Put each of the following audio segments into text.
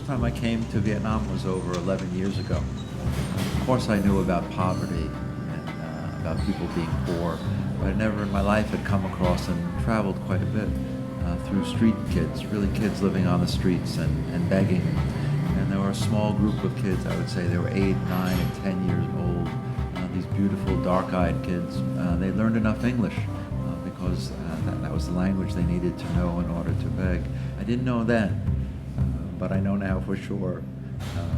time I came to Vietnam was over 11 years ago. Of course I knew about poverty and about people being poor, but I never in my life had come across and traveled quite a bit through street kids, really kids living on the streets and begging. And there were a small group of kids, I would say they were 8, 9, and 10 years old. These beautiful dark-eyed kids. They learned enough English because that was the language they needed to know in order to beg. I didn't know then, but I know now for sure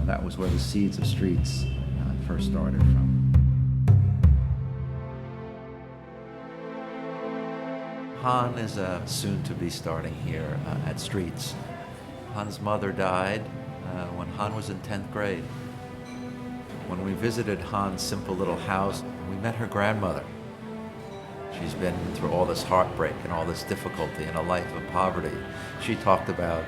that was where the seeds of streets first started from. Han is soon to be starting here at Streets. Han's mother died when Han was in 10th grade. When we visited Han's simple little house, we met her grandmother. She's been through all this heartbreak and all this difficulty and a life of poverty. She talked about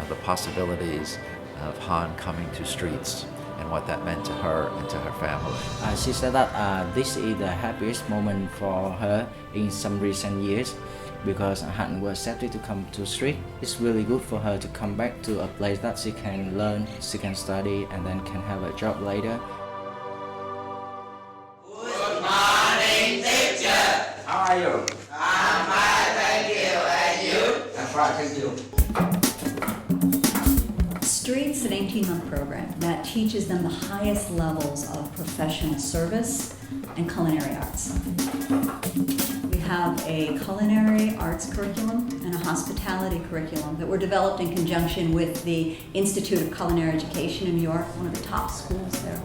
the possibilities of Han coming to Streets and what that meant to her and to her family. She said that this is the happiest moment for her in some recent years because Han was accepted to come to Street. It's really good for her to come back to a place that she can learn, she can study, and then can have a job later. Good morning, teacher. How are you? I'm fine, thank you. And you? I'm fine, thank you. Streets is an 18-month program that teaches them the highest levels of professional service and culinary arts. We have a culinary arts curriculum and a hospitality curriculum that were developed in conjunction with the Institute of Culinary Education in New York, one of the top schools there.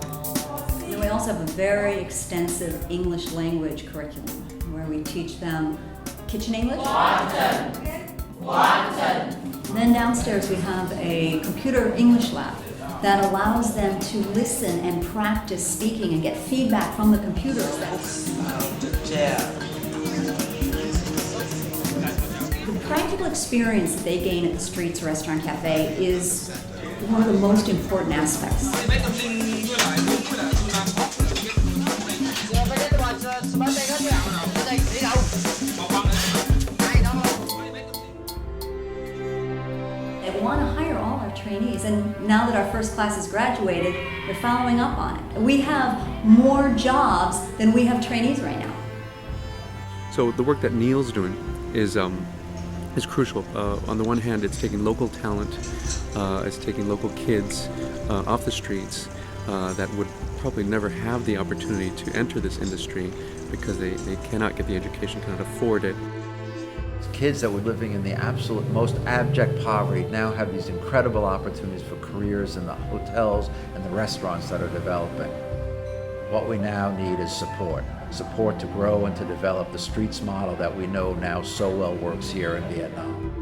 And then we also have a very extensive English language curriculum where we teach them kitchen English. Wonton. And then downstairs we have a computer English lab that allows them to listen and practice speaking and get feedback from the computers. The practical experience that they gain at the Streets Restaurant Cafe is one of the most important aspects. They want to hire all our trainees, and now that our first class has graduated, they're following up on it. We have more jobs than we have trainees right now. So the work that Neil's doing is crucial. On the one hand, it's taking local talent, it's taking local kids off the streets that would probably never have the opportunity to enter this industry because they cannot get the education, cannot afford it. Kids that were living in the absolute most abject poverty now have these incredible opportunities for careers in the hotels and the restaurants that are developing. What we now need is support. Support to grow and to develop the Streets model that we know now so well works here in Vietnam.